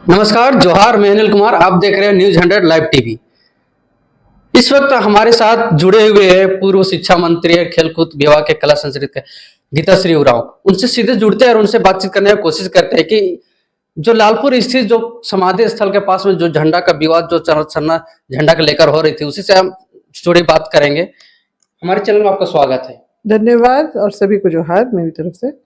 नमस्कार, जोहार। मैं अनिल कुमार। आप देख रहे हैं न्यूज 100 लाइव टीवी। इस वक्त हमारे साथ जुड़े हुए हैं पूर्व शिक्षा मंत्री और खेलकूद विभाग के कला संस्कृति के गीताश्री उरांव। उनसे सीधे जुड़ते हैं और उनसे बातचीत करने की कोशिश करते हैं कि जो लालपुर स्थित जो समाधि स्थल के पास में जो झंडा का विवाद जो चलना झंडा को लेकर हो रही थी, उसी से हम थोड़ी बात करेंगे। हमारे चैनल में आपका स्वागत है। धन्यवाद और सभी को जोहार मेरी तरफ से।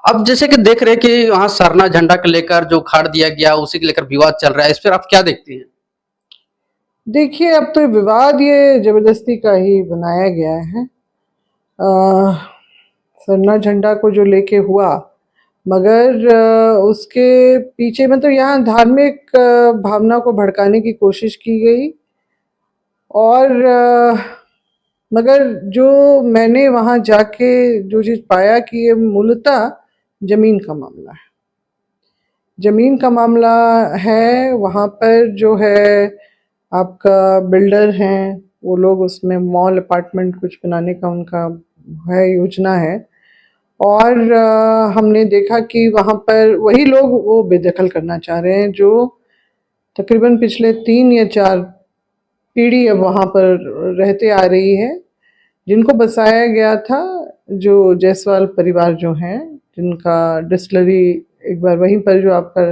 अब जैसे कि देख रहे हैं कि वहाँ सरना झंडा को लेकर जो उखाड़ दिया गया, उसी को लेकर विवाद चल रहा है, इस पर आप क्या देखती हैं? देखिए, अब तो विवाद ये जबरदस्ती का ही बनाया गया है। सरना झंडा को जो लेके हुआ, मगर उसके पीछे मतलब यहाँ धार्मिक भावना को भड़काने की कोशिश की गई। और मगर जो मैंने वहाँ जाके जो चीज़ पाया कि ये मूलतः ज़मीन का मामला है। ज़मीन का मामला है। वहाँ पर जो है आपका बिल्डर हैं, वो लोग उसमें मॉल अपार्टमेंट कुछ बनाने का उनका है, योजना है। और हमने देखा कि वहाँ पर वही लोग वो बेदखल करना चाह रहे हैं जो तकरीबन पिछले 3 या 4 पीढ़ी अब वहाँ पर रहते आ रही है, जिनको बसाया गया था। जो जायसवाल परिवार जो हैं, जिनका डिस्टिलरी एक बार वहीं पर जो आपका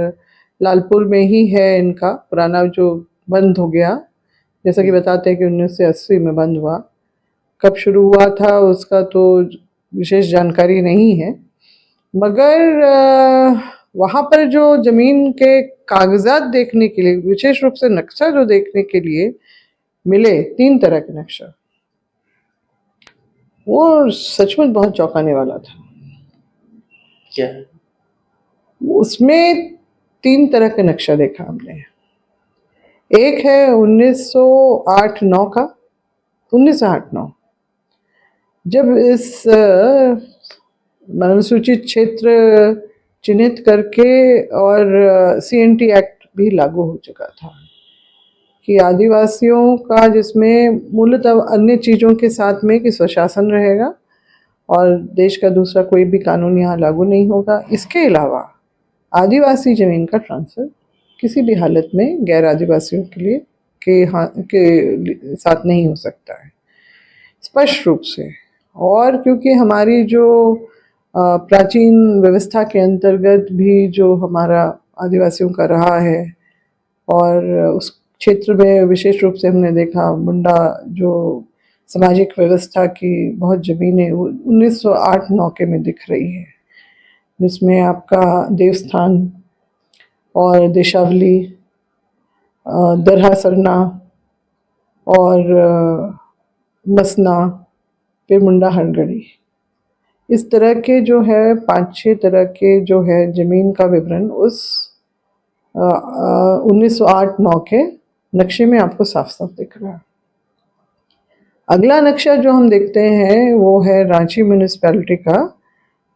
लालपुर में ही है, इनका पुराना जो बंद हो गया, जैसा कि बताते हैं कि 1980 में बंद हुआ। कब शुरू हुआ था उसका तो विशेष जानकारी नहीं है, मगर वहाँ पर जो ज़मीन के कागजात देखने के लिए, विशेष रूप से नक्शा जो देखने के लिए मिले, 3 तरह के नक्शा, वो सचमुच बहुत चौंकाने वाला था। क्या उसमें 3 तरह का नक्शा देखा हमने। एक है 1908-9 का, 1908-9, जब इस अनुसूचित क्षेत्र चिन्हित करके और CNT एक्ट भी लागू हो चुका था कि आदिवासियों का, जिसमें मूलतः अन्य चीज़ों के साथ में कि स्वशासन रहेगा और देश का दूसरा कोई भी कानून यहाँ लागू नहीं होगा। इसके अलावा आदिवासी ज़मीन का ट्रांसफ़र किसी भी हालत में गैर आदिवासियों के लिए के साथ नहीं हो सकता है, स्पष्ट रूप से। और क्योंकि हमारी जो प्राचीन व्यवस्था के अंतर्गत भी जो हमारा आदिवासियों का रहा है, और उस क्षेत्र में विशेष रूप से हमने देखा मुंडा जो सामाजिक व्यवस्था की बहुत ज़मीनें 1908-9 के में दिख रही है, जिसमें आपका देवस्थान और देशावली, दरहा सरना और मसना, फिर मुंडा हरगढ़ी, इस तरह के जो है 5-6 तरह के जो है ज़मीन का विवरण उस 1908-9 के नक्शे में आपको साफ साफ दिख रहा है। अगला नक्शा जो हम देखते हैं वो है रांची म्यूनिसिपैलिटी का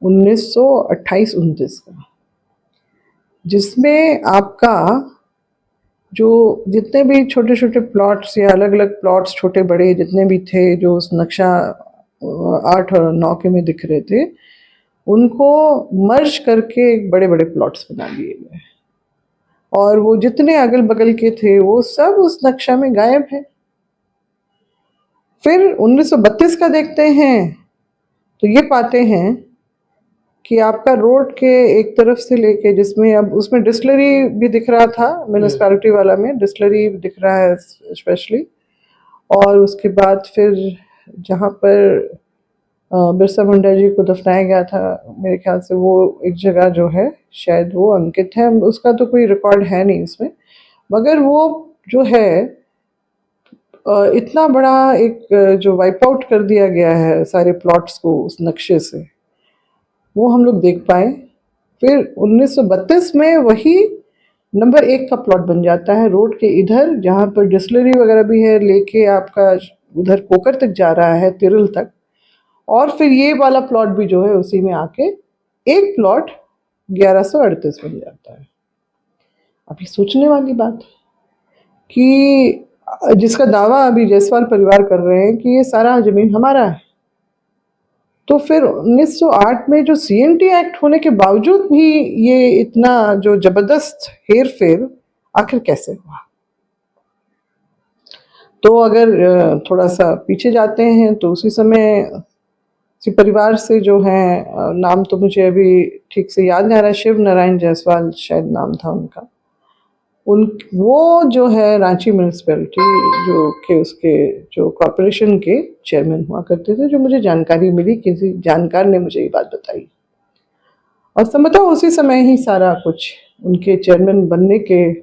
1928-29 का, जिसमें आपका जो जितने भी छोटे छोटे प्लॉट्स या अलग अलग प्लॉट्स, छोटे बड़े जितने भी थे, जो उस नक्शा 8 और 9 के में दिख रहे थे, उनको मर्ज करके एक बड़े बड़े प्लॉट्स बना दिए गए। और वो जितने अगल बगल के थे वो सब उस नक्शा में गायब है। फिर 1932 का देखते हैं तो ये पाते हैं कि आपका रोड के एक तरफ से लेके, जिसमें अब उसमें डिस्टिलरी भी दिख रहा था, म्यूनिसिपैलिटी वाला में डिस्टिलरी दिख रहा है स्पेशली। और उसके बाद फिर जहाँ पर बिरसा मुंडा जी को दफनाया गया था, मेरे ख्याल से वो एक जगह जो है शायद वो अंकित है, उसका तो कोई रिकॉर्ड है नहीं इसमें, मगर वो जो है इतना बड़ा एक जो वाइप आउट कर दिया गया है सारे प्लॉट्स को उस नक्शे से, वो हम लोग देख पाए। फिर 1932 में वही नंबर 1 का प्लॉट बन जाता है रोड के इधर, जहाँ पर डिस्टिलरी वगैरह भी है, लेके आपका उधर कोकर तक जा रहा है, तिरल तक। और फिर ये वाला प्लॉट भी जो है उसी में आके एक प्लॉट 1138 बन जाता है। अभी सोचने वाली बात कि जिसका दावा अभी जायसवाल परिवार कर रहे हैं कि ये सारा ज़मीन हमारा है, तो फिर 1908 में जो CNT एक्ट होने के बावजूद भी ये इतना जो ज़बरदस्त हेर फेर आखिर कैसे हुआ। तो अगर थोड़ा सा पीछे जाते हैं तो उसी समय किसी परिवार से जो है, नाम तो मुझे अभी ठीक से याद नहीं आ रहा, शिव नारायण जायसवाल शायद नाम था उनका। वो जो है रांची म्यूनिसिपैलिटी जो के उसके जो कॉरपोरेशन के चेयरमैन हुआ करते थे, जो मुझे जानकारी मिली, किसी जानकार ने मुझे ये बात बताई। और संभवतः उसी समय ही सारा कुछ उनके चेयरमैन बनने के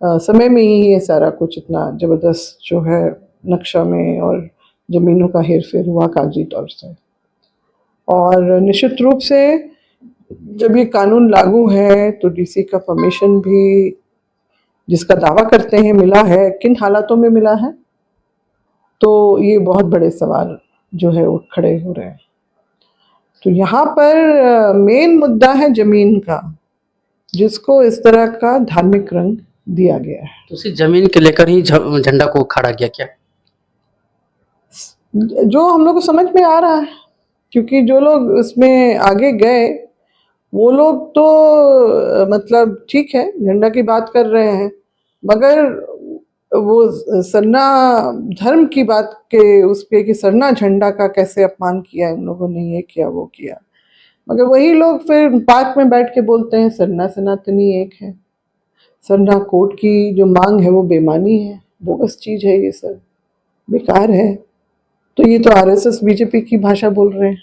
समय में ही ये सारा कुछ इतना ज़बरदस्त जो है नक्शा में और ज़मीनों का हेर फेर हुआ कागजी तौर से। और निश्चित रूप से जब ये कानून लागू है तो डीसी का परमिशन भी जिसका दावा करते हैं मिला है, किन हालातों में मिला है, तो ये बहुत बड़े सवाल जो है उठ खड़े हो रहे हैं। तो यहाँ पर मेन मुद्दा है जमीन का, जिसको इस तरह का धार्मिक रंग दिया गया है। तो उसी जमीन के लेकर ही झंडा को खड़ा किया क्या? जो हम लोग को समझ में आ रहा है, क्योंकि जो लोग इसमें आगे गए वो लोग तो मतलब ठीक है झंडा की बात कर रहे हैं, मगर वो सरना धर्म की बात के उस पे कि सरना झंडा का कैसे अपमान किया इन लोगों ने, ये किया वो किया। मगर वही लोग फिर पार्क में बैठ के बोलते हैं सरना सनातनी एक है, सरना कोर्ट की जो मांग है वो बेमानी है, बोगस चीज है, ये सब बेकार है। तो ये तो आरएसएस बीजेपी की भाषा बोल रहे हैं।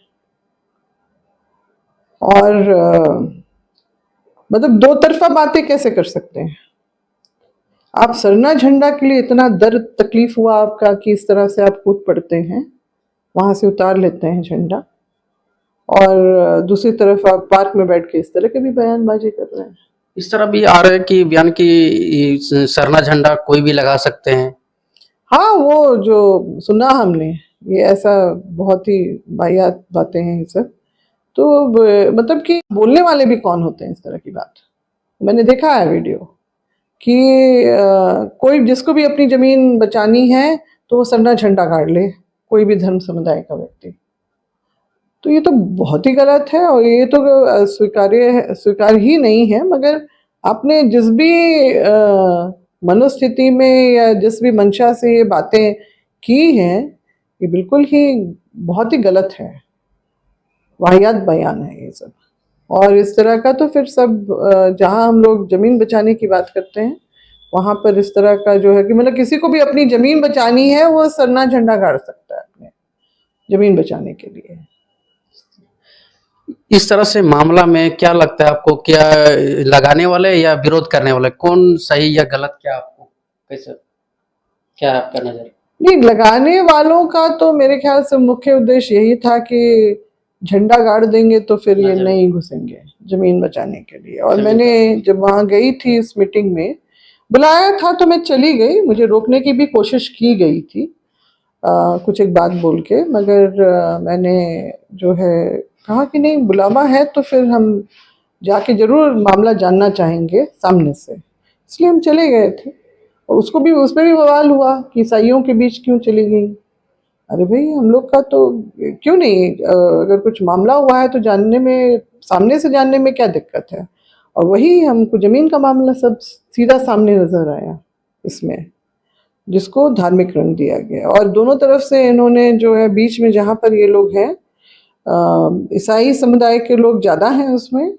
और मतलब दो तरफा बातें कैसे कर सकते हैं आप? सरना झंडा के लिए इतना दर्द तकलीफ हुआ आपका कि इस तरह से आप कूद पड़ते हैं, वहां से उतार लेते हैं झंडा, और दूसरी तरफ आप पार्क में बैठ के इस तरह के भी बयानबाजी कर रहे हैं। इस तरह भी आ रहा है कि बयान की सरना झंडा कोई भी लगा सकते हैं। हाँ, वो जो सुना हमने, ये ऐसा बहुत ही वाहियात बातें हैं ये सब। तो मतलब कि बोलने वाले भी कौन होते हैं इस तरह की बात? मैंने देखा है वीडियो कि कोई जिसको भी अपनी जमीन बचानी है तो वो सरना झंडा गाड़ ले, कोई भी धर्म समुदाय का व्यक्ति। तो ये तो बहुत ही गलत है, और ये तो स्वीकार ही नहीं है। मगर आपने जिस भी मनोस्थिति में या जिस भी मंशा से ये बातें की हैं, ये बिल्कुल ही बहुत ही गलत है, वाहियात बयान है ये सब। और इस तरह का तो फिर सब जहाँ हम लोग जमीन बचाने की बात करते हैं वहाँ पर इस तरह का जो है कि मतलब किसी को भी अपनी जमीन बचानी है वो सरना झंडा गाड़ सकता है अपने जमीन बचाने के लिए। इस तरह से मामला में क्या लगता है आपको, क्या लगाने वाले या विरोध करने वाले कौन सही या गलत, क्या आपको कैसे, क्या है आपका नजर? नहीं, लगाने वालों का तो मेरे ख्याल से मुख्य उद्देश्य यही था कि झंडा गाड़ देंगे तो फिर ये नहीं घुसेंगे जमीन बचाने के लिए। और मैंने जब वहाँ गई थी इस मीटिंग में, बुलाया था तो मैं चली गई, मुझे रोकने की भी कोशिश की गई थी कुछ एक बात बोल के, मगर मैंने जो है कहा कि नहीं, बुलावा है तो फिर हम जाके जरूर मामला जानना चाहेंगे सामने से, इसलिए हम चले गए थे। और उसको भी, उसमें भी बवाल हुआ कि ईसाइयों के बीच क्यों चली गई। अरे भाई, हम लोग का तो क्यों नहीं, अगर कुछ मामला हुआ है तो जानने में, सामने से जानने में क्या दिक्कत है। और वही हमको जमीन का मामला सब सीधा सामने नजर आया इसमें, जिसको धार्मिक रंग दिया गया। और दोनों तरफ से इन्होंने जो है बीच में जहाँ पर ये लोग हैं, ईसाई समुदाय के लोग ज़्यादा हैं उसमें,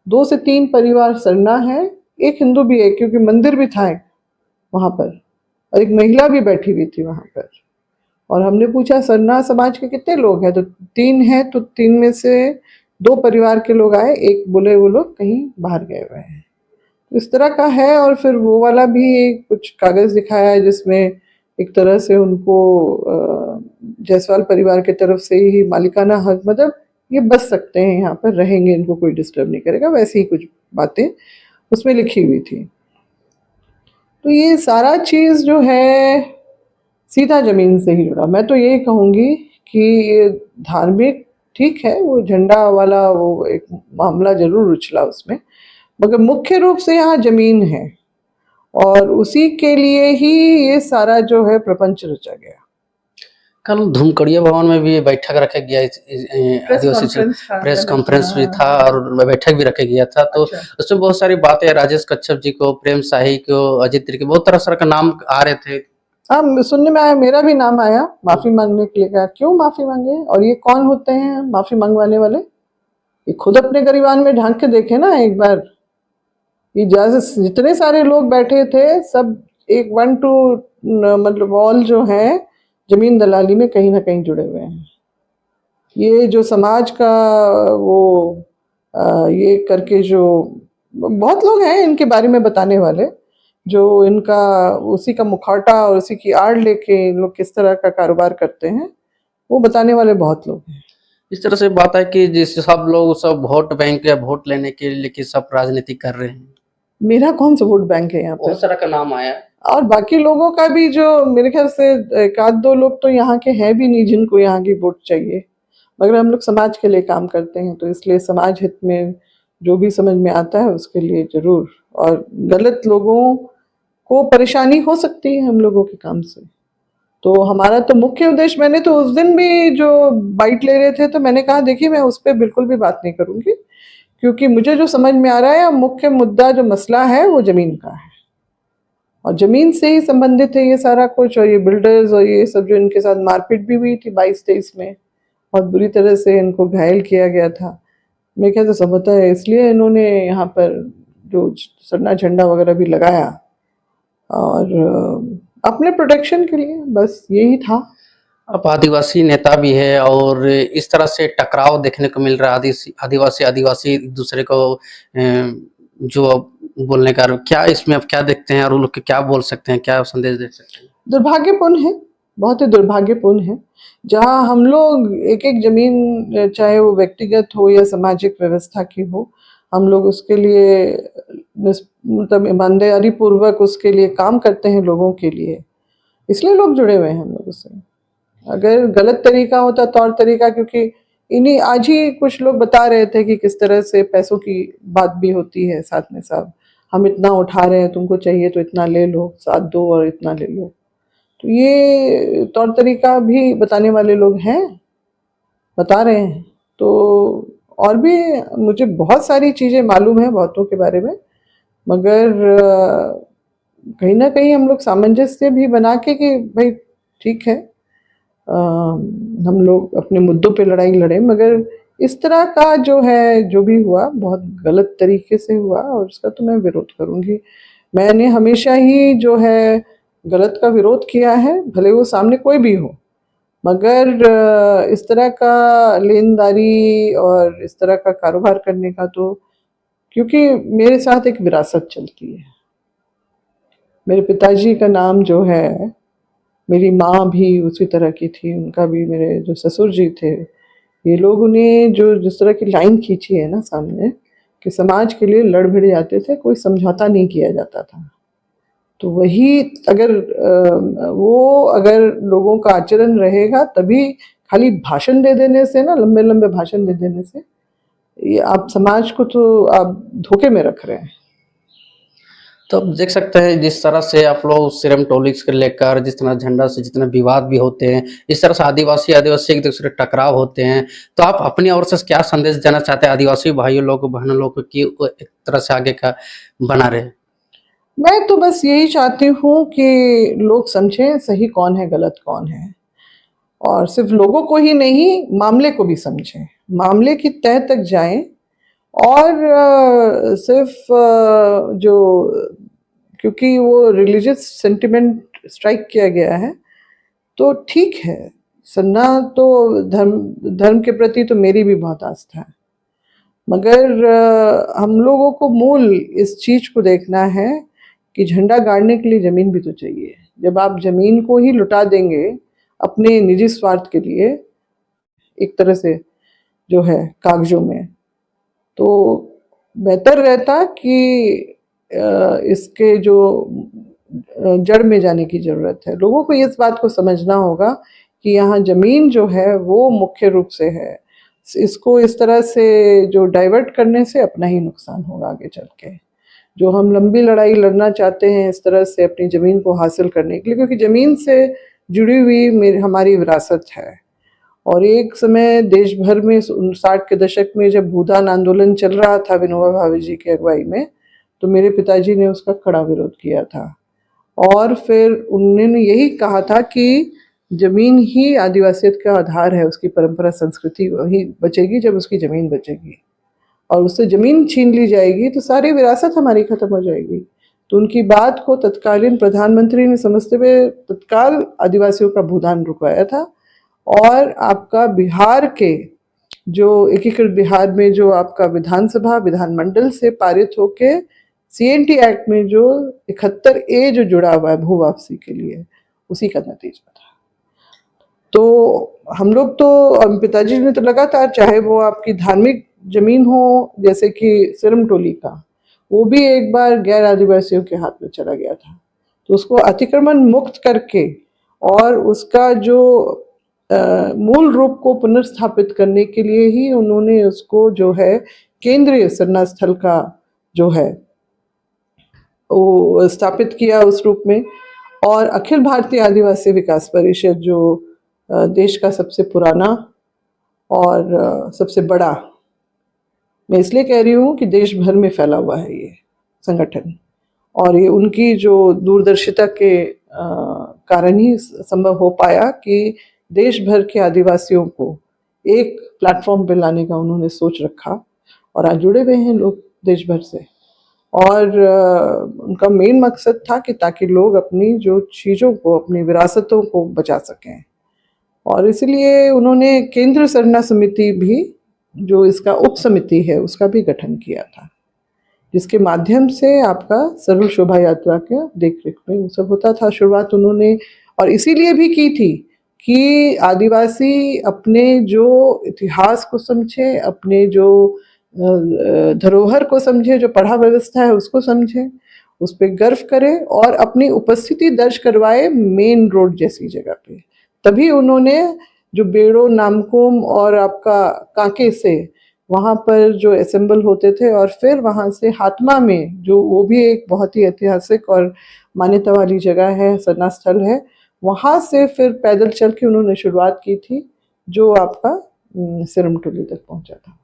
2 से 3 परिवार सरना है, एक हिंदू भी है क्योंकि मंदिर भी था वहाँ पर, और एक महिला भी बैठी हुई थी वहाँ पर। और हमने पूछा सरना समाज के कितने लोग हैं, तो 3 हैं, तो 3 में से 2 परिवार के लोग आए, एक बोले वो लोग कहीं बाहर गए हुए हैं। तो इस तरह का है। और फिर वो वाला भी कुछ कागज दिखाया है जिसमें एक तरह से उनको जायसवाल परिवार की तरफ से ही मालिकाना हक, मतलब ये बस सकते हैं यहाँ पर, रहेंगे, इनको कोई डिस्टर्ब नहीं करेगा, वैसी ही कुछ बातें उसमें लिखी हुई थी। तो ये सारा चीज़ जो है सीधा जमीन से ही जुड़ा। मैं तो यही कहूँगी कि ये धार्मिक ठीक है, वो झंडा वाला वो एक मामला जरूर उछला उसमें, मगर मुख्य रूप से यहाँ जमीन है, और उसी के लिए ही ये सारा जो है प्रपंच रचा गया। कल धूमकड़िया भवन में भी बैठक रखा गया आदिवासी प्रेस कॉन्फ्रेंस भी था और बैठक भी रखा गया था, तो अच्छा। उसमें बहुत सारी बातें राजेश कच्छप जी को, प्रेम शाही को, अजित तिर्की, बहुत तरह सर का नाम आ रहे थे। हाँ, सुनने में आया, मेरा भी नाम आया माफी मांगने के लिए। कहा क्यों माफी मांगे, और ये कौन होते हैं माफी मंगवाने वाले? ये खुद अपने गरिबान में झांक के देखे ना एक बार। ये जैसे जितने सारे लोग बैठे थे सब एक 1 to मतलब ऑल जो है जमीन दलाली में कहीं ना कहीं जुड़े हुए हैं। ये जो समाज का वो ये करके जो बहुत लोग हैं इनके बारे में बताने वाले, जो इनका उसी का मुखौटा और उसी की आड़ लेके इन लोग किस तरह का कारोबार करते हैं, वो बताने वाले बहुत लोग हैं। इस तरह से बात है कि जिस सब लोग सब वोट बैंक या वोट लेने के लिए कि सब राजनीति कर रहे हैं। मेरा कौन सा वोट बैंक है यहाँ पर? बहुत सारा का नाम आया। और बाकी लोगों का भी, जो मेरे ख्याल से 1-2 लोग तो यहाँ के हैं भी नहीं जिनको यहाँ की वोट चाहिए, मगर हम लोग समाज के लिए काम करते हैं, तो इसलिए समाज हित में जो भी समझ में आता है उसके लिए जरूर। और गलत लोगों को परेशानी हो सकती है हम लोगों के काम से, तो हमारा तो मुख्य उद्देश्य, मैंने तो उस दिन भी जो बाइट ले रहे थे तो मैंने कहा देखिए मैं उस पर बिल्कुल भी बात नहीं करूंगी, क्योंकि मुझे जो समझ में आ रहा है मुख्य मुद्दा जो मसला है वो जमीन का है, और जमीन से ही संबंधित है ये सारा कुछ। और ये बिल्डर्स और ये सब जो इनके साथ मारपीट भी हुई थी 22-23 में, बहुत बुरी तरह से इनको घायल किया गया था। मैं क्या तो सब होता है, इसलिए इन्होंने यहाँ पर जो सरना झंडा वगैरह भी लगाया, और अपने प्रोटेक्शन के लिए, बस यही था। अब आदिवासी नेता भी है और इस तरह से टकराव देखने को मिल रहा है, आदिवासी आदिवासी एक दूसरे को जो बोलने का, क्या इसमें अब क्या देखते हैं और उन लोग क्या बोल सकते हैं, क्या संदेश दे सकते हैं? दुर्भाग्यपूर्ण है, बहुत ही दुर्भाग्यपूर्ण है। जहाँ हम लोग एक एक जमीन, चाहे वो व्यक्तिगत हो या सामाजिक व्यवस्था की हो, हम लोग उसके लिए मतलब ईमानदारी पूर्वक उसके लिए काम करते हैं लोगों के लिए, इसलिए लोग जुड़े हुए हैं हम लोगों से। अगर गलत तरीका होता, तौर तरीका, क्योंकि इन्हीं आज ही कुछ लोग बता रहे थे कि किस तरह से पैसों की बात भी होती है साथ में, साहब हम इतना उठा रहे हैं, तुमको चाहिए तो इतना ले लो, साथ दो और इतना ले लो। तो ये तौर तरीका भी बताने वाले लोग हैं, बता रहे हैं। तो और भी मुझे बहुत सारी चीज़ें मालूम है बहुतों के बारे में, मगर कहीं ना कहीं हम लोग सामंजस्य भी बना के कि भाई ठीक है, हम लोग अपने मुद्दों पे लड़ाई लड़े, मगर इस तरह का जो है जो भी हुआ बहुत गलत तरीके से हुआ, और उसका तो मैं विरोध करूंगी। मैंने हमेशा ही जो है गलत का विरोध किया है, भले वो सामने कोई भी हो, मगर इस तरह का लेनदारी और इस तरह का कारोबार करने का तो, क्योंकि मेरे साथ एक विरासत चलती है। मेरे पिताजी का नाम जो है, मेरी माँ भी उसी तरह की थी, उनका भी, मेरे जो ससुर जी थे, ये लोगों ने जो जिस तरह की लाइन खींची है ना सामने, कि समाज के लिए लड़ भिड़ जाते थे, कोई समझौता नहीं किया जाता था। तो वही अगर वो अगर लोगों का आचरण रहेगा, तभी खाली भाषण दे देने से ना, लंबे लंबे भाषण दे देने से, ये आप समाज को तो आप धोखे में रख रहे हैं। तो अब देख सकते हैं जिस तरह से आप लोग सीरम टॉलिक्स को लेकर, जिस तरह झंडा से जितने विवाद भी होते हैं, इस तरह से आदिवासी आदिवासी एक दूसरे टकराव होते हैं, तो आप अपनी ओर से क्या संदेश देना चाहते हैं आदिवासी भाइयों लोग, बहनों लोग को, कि वो एक तरह से आगे का बना रहे? मैं तो बस यही चाहती हूँ कि लोग समझें सही कौन है गलत कौन है, और सिर्फ लोगों को ही नहीं मामले को भी समझें, मामले की तह तक जाएं, और सिर्फ जो, क्योंकि वो रिलीजियस सेंटिमेंट स्ट्राइक किया गया है तो ठीक है, सन्ना तो धर्म के प्रति तो मेरी भी बहुत आस्था है, मगर हम लोगों को मूल इस चीज को देखना है कि झंडा गाड़ने के लिए जमीन भी तो चाहिए। जब आप जमीन को ही लुटा देंगे अपने निजी स्वार्थ के लिए, एक तरह से जो है कागजों में, तो बेहतर रहता कि इसके जो जड़ में जाने की जरूरत है। लोगों को इस बात को समझना होगा कि यहाँ जमीन जो है वो मुख्य रूप से है, इसको इस तरह से जो डाइवर्ट करने से अपना ही नुकसान होगा आगे चल के। जो हम लंबी लड़ाई लड़ना चाहते हैं इस तरह से अपनी ज़मीन को हासिल करने के लिए, क्योंकि ज़मीन से जुड़ी हुई हमारी विरासत है। और एक समय देश भर में 60 के दशक में जब भूदान आंदोलन चल रहा था विनोबा भावे जी की अगुवाई में, तो मेरे पिताजी ने उसका कड़ा विरोध किया था। और फिर उन्होंने यही कहा था कि जमीन ही आदिवासियत का आधार है, उसकी परंपरा संस्कृति वही बचेगी जब उसकी जमीन बचेगी, और उससे जमीन छीन ली जाएगी तो सारी विरासत हमारी खत्म हो जाएगी। तो उनकी बात को तत्कालीन प्रधानमंत्री ने समझते हुए तत्काल आदिवासियों का भूदान रुकवाया था। और आपका बिहार के जो एकीकृत बिहार में जो आपका विधानसभा विधानमंडल से पारित होके CNT एक्ट में जो 71A जो जुड़ा हुआ है भू वापसी के लिए, उसी का नतीजा था। तो हम लोग तो पिताजी ने तो लगातार, चाहे वो आपकी धार्मिक जमीन हो जैसे कि सिरमटोली का, वो भी एक बार गैर आदिवासियों के हाथ में चला गया था, तो उसको अतिक्रमण मुक्त करके और उसका जो मूल रूप को पुनर्स्थापित करने के लिए ही उन्होंने उसको जो है केंद्रीय सरना स्थल का जो है वो स्थापित किया उस रूप में। और अखिल भारतीय आदिवासी विकास परिषद जो देश का सबसे पुराना और सबसे बड़ा, मैं इसलिए कह रही हूँ कि देश भर में फैला हुआ है ये संगठन, और ये उनकी जो दूरदर्शिता के कारण ही संभव हो पाया कि देश भर के आदिवासियों को एक प्लेटफॉर्म पे लाने का उन्होंने सोच रखा, और आज जुड़े हुए हैं लोग देश भर से। और उनका मेन मकसद था कि ताकि लोग अपनी जो चीज़ों को, अपनी विरासतों को बचा सकें। और इसलिए उन्होंने केंद्र सरना समिति भी, जो इसका उप समिति है, उसका भी गठन किया था, जिसके माध्यम से आपका सर्व शोभा यात्रा के देख रेख में वो सब होता था। शुरुआत उन्होंने और इसीलिए भी की थी कि आदिवासी अपने जो इतिहास को समझे, अपने जो धरोहर को समझे, जो पढ़ा व्यवस्था है उसको समझे, उस पर गर्व करे और अपनी उपस्थिति दर्ज करवाए मेन रोड जैसी जगह पे। तभी उन्होंने जो बेड़ो, नामकुम और आपका कांके से वहाँ पर जो असेंबल होते थे, और फिर वहाँ से हातमा में, जो वो भी एक बहुत ही ऐतिहासिक और मान्यता वाली जगह है, सरना स्थल है, वहाँ से फिर पैदल चल के उन्होंने शुरुआत की थी, जो आपका सिरमटोली तक पहुँचा था।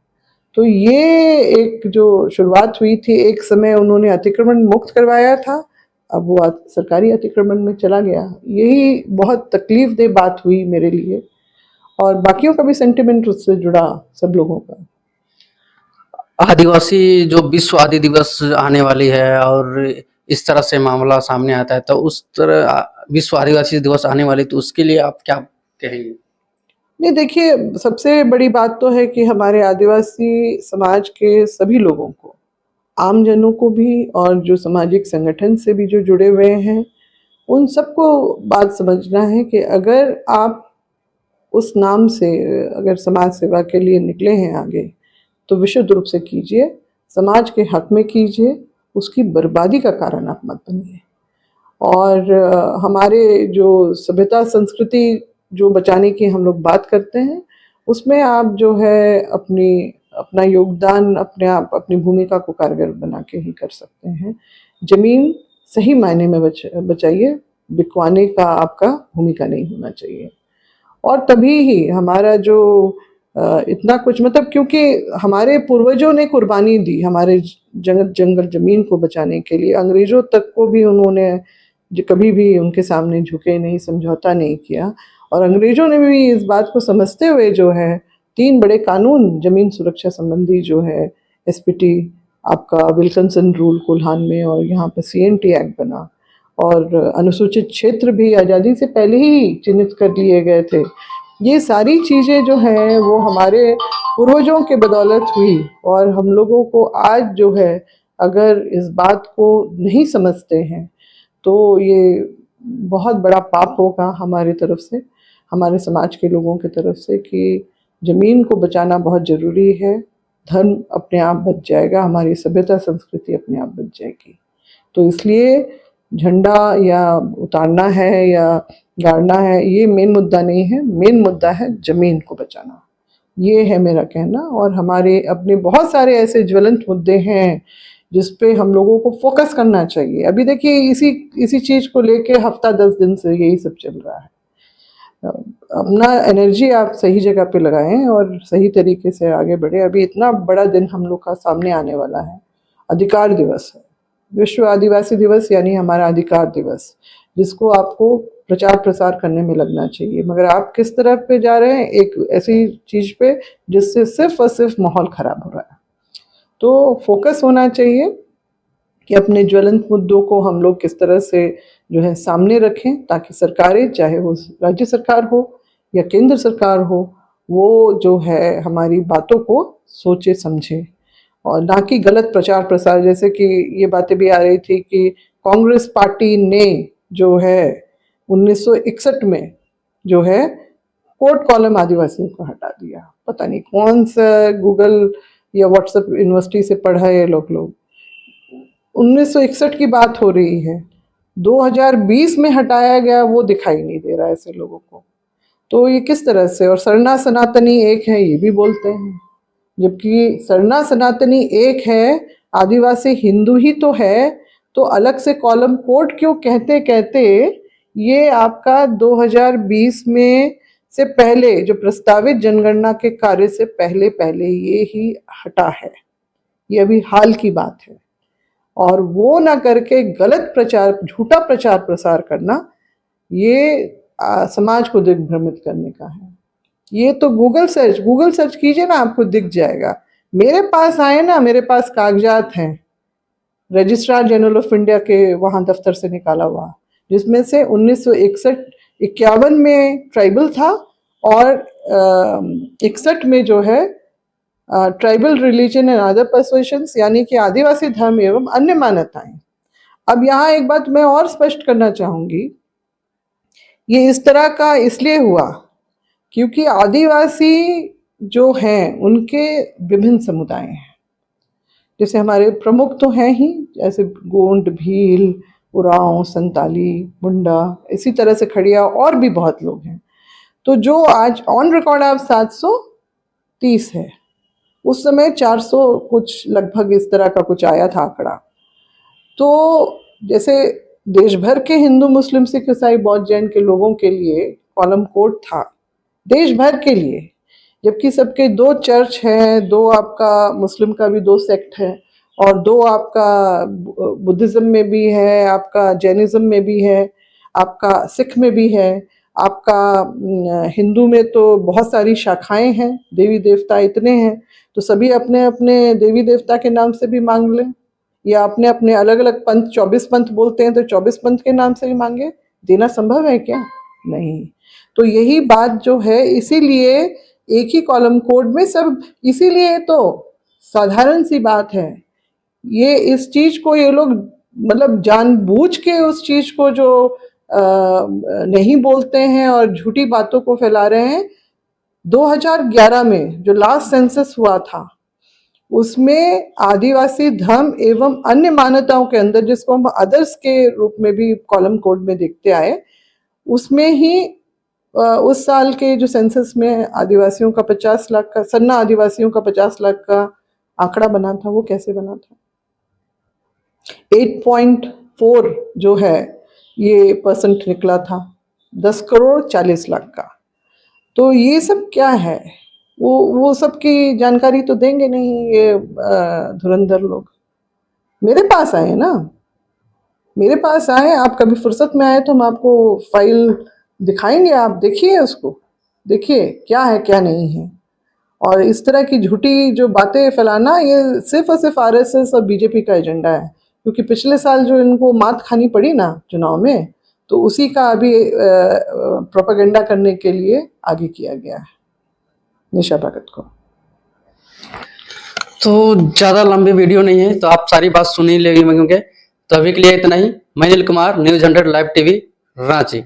तो ये एक जो शुरुआत हुई थी, एक समय उन्होंने अतिक्रमण मुक्त करवाया था, अब वो सरकारी अतिक्रमण में चला गया। यही बहुत तकलीफ दे बात हुई मेरे लिए, और बाकियों का भी सेंटिमेंट उससे जुड़ा, सब लोगों का। आदिवासी जो विश्व आदि दिवस आने वाली है और इस तरह से मामला सामने आता है, तो उस तरह विश्व आदिवासी दिवस आने वाली, तो उसके लिए आप क्या कहेंगे? नहीं, देखिए, सबसे बड़ी बात तो है कि हमारे आदिवासी समाज के सभी लोगों को, आम जनों को भी और जो सामाजिक संगठन से भी जो जुड़े हुए हैं, उन सबको बात समझना है कि अगर आप उस नाम से अगर समाज सेवा के लिए निकले हैं आगे, तो विशुद्ध रूप से कीजिए, समाज के हक में कीजिए, उसकी बर्बादी का कारण आप मत बनिए। और हमारे जो सभ्यता संस्कृति जो बचाने की हम लोग बात करते हैं, उसमें आप जो है अपना योगदान अपने आप, अपनी भूमिका को कारगर बना के ही कर सकते हैं। जमीन सही मायने में बचाइए, बिकवाने का आपका भूमिका नहीं होना चाहिए। और तभी ही हमारा जो इतना कुछ, मतलब क्योंकि हमारे पूर्वजों ने कुर्बानी दी हमारे जंगल जमीन को बचाने के लिए, अंग्रेजों तक को भी उन्होंने जो कभी भी उनके सामने झुके नहीं, समझौता नहीं किया। और अंग्रेजों ने भी इस बात को समझते हुए जो है 3 बड़े कानून जमीन सुरक्षा संबंधी जो है, SPT, आपका विल्किंसन रूल कोल्हान में, और यहाँ पर CNT एक्ट बना, और अनुसूचित क्षेत्र भी आज़ादी से पहले ही चिन्हित कर लिए गए थे। ये सारी चीज़ें जो हैं वो हमारे पूर्वजों के बदौलत हुई, और हम लोगों को आज जो है अगर इस बात को नहीं समझते हैं, तो ये बहुत बड़ा पाप होगा हमारी तरफ से, हमारे समाज के लोगों की तरफ से, कि ज़मीन को बचाना बहुत ज़रूरी है। धर्म अपने आप बच जाएगा, हमारी सभ्यता संस्कृति अपने आप बच जाएगी। तो इसलिए झंडा या उतारना है या गाड़ना है, ये मेन मुद्दा नहीं है। मेन मुद्दा है ज़मीन को बचाना, ये है मेरा कहना। और हमारे अपने बहुत सारे ऐसे ज्वलंत मुद्दे हैं जिस पे हम लोगों को फोकस करना चाहिए। अभी देखिए, इसी चीज़ को लेके हफ्ता 10 दिन से यही सब चल रहा है। अपना एनर्जी आप सही जगह पे लगाएं और सही तरीके से आगे बढ़े। अभी इतना बड़ा दिन हम लोग का सामने आने वाला है, अधिकार दिवस है, विश्व आदिवासी दिवस यानी हमारा अधिकार दिवस, जिसको आपको प्रचार प्रसार करने में लगना चाहिए। मगर आप किस तरफ पे जा रहे हैं, एक ऐसी चीज पे जिससे सिर्फ और सिर्फ माहौल खराब हो रहा है। तो फोकस होना चाहिए कि अपने ज्वलंत मुद्दों को हम लोग किस तरह से जो है सामने रखें, ताकि सरकारें, चाहे वो राज्य सरकार हो या केंद्र सरकार हो, वो जो है हमारी बातों को सोचे समझे और ना कि गलत प्रचार प्रसार। जैसे कि ये बातें भी आ रही थी कि कांग्रेस पार्टी ने जो है 1961 में जो है कोर्ट कॉलम आदिवासियों को हटा दिया। पता नहीं कौन सा गूगल या व्हाट्सएप यूनिवर्सिटी से पढ़ा है ये लोग 1961 की बात हो रही है, 2020 में हटाया गया, वो दिखाई नहीं दे रहा है ऐसे लोगों को। तो ये किस तरह से, और सरना सनातनी एक है ये भी बोलते हैं, जबकि सरना सनातनी एक है, आदिवासी हिंदू ही तो है, तो अलग से कॉलम कोर्ट क्यों कहते कहते ये आपका 2020 में से पहले जो प्रस्तावित जनगणना के कार्य से पहले पहले ये ही हटा है। ये अभी हाल की बात है, और वो ना करके गलत प्रचार, झूठा प्रचार प्रसार करना, ये समाज को दिग्भ्रमित करने का है। ये तो गूगल सर्च कीजिए ना, आपको दिख जाएगा। मेरे पास आए ना, मेरे पास कागजात हैं रजिस्ट्रार जनरल ऑफ इंडिया के वहाँ दफ्तर से निकाला हुआ, जिसमें से 1961-51 में ट्राइबल था और 61 में जो है ट्राइबल रिलीजन एंड अदर परसुएशंस, यानी कि आदिवासी धर्म एवं अन्य मान्यताएं। अब यहाँ एक बात मैं और स्पष्ट करना चाहूंगी, ये इस तरह का इसलिए हुआ क्योंकि आदिवासी जो हैं उनके विभिन्न समुदाय हैं। जैसे हमारे प्रमुख तो हैं ही, जैसे गोंड, भील, उरांव, संताली, मुंडा, इसी तरह से खड़िया और भी बहुत लोग हैं। तो जो आज ऑन रिकॉर्ड आप 730 है, उस समय 400 कुछ लगभग इस तरह का कुछ आया था आंकड़ा। तो जैसे देश भर के हिंदू, मुस्लिम, सिख, ईसाई, बौद्ध, जैन के लोगों के लिए कॉलम कोड था, देश भर के लिए, जबकि सबके 2 चर्च हैं, 2 आपका मुस्लिम का भी 2 सेक्ट है और 2 आपका बुद्धिज्म में भी है, आपका जैनिज्म में भी है, आपका सिख में भी है, आपका हिंदू में तो बहुत सारी शाखाएं हैं, देवी देवता इतने हैं, तो सभी अपने अपने देवी देवता के नाम से भी मांग लें, या अपने अपने अलग अलग पंथ, 24 पंथ बोलते हैं तो 24 पंथ के नाम से ही मांगे। देना संभव है क्या? नहीं। तो यही बात जो है, इसीलिए एक ही कॉलम कोड में सब, इसीलिए तो साधारण सी बात है, ये इस चीज को ये लोग मतलब जानबूझ के उस चीज को जो नहीं बोलते हैं और झूठी बातों को फैला रहे हैं। 2011 में जो लास्ट सेंसस हुआ था, उसमें आदिवासी धर्म एवं अन्य मान्यताओं के अंदर, जिसको हम अदर्स के रूप में भी कॉलम कोड में देखते आए, उसमें ही उस साल के जो सेंसस में आदिवासियों का 50 लाख का, सन्ना आदिवासियों का 50 लाख का आंकड़ा बना था, वो कैसे बना था? 8.4 जो है ये परसेंट निकला था 10 करोड़ 40 लाख का। तो ये सब क्या है, वो सब की जानकारी तो देंगे नहीं ये धुरंधर लोग। मेरे पास आए ना, मेरे पास आए, आप कभी फुर्सत में आए तो हम आपको फाइल दिखाएंगे, आप देखिए, उसको देखिए क्या है क्या नहीं है। और इस तरह की झूठी जो बातें फैलाना, ये सिर्फ और सिर्फ आरएसएस और बीजेपी का एजेंडा है, क्योंकि पिछले साल जो इनको मात खानी पड़ी ना चुनाव में, तो उसी का अभी प्रोपेगेंडा करने के लिए आगे किया गया है निशा भगत को। तो ज़्यादा लंबी वीडियो नहीं है, तो आप सारी बात सुन ही लेंगे, तो अभी के लिए इतना ही। मैं Anil Kumar, news 100 live TV, Ranchi.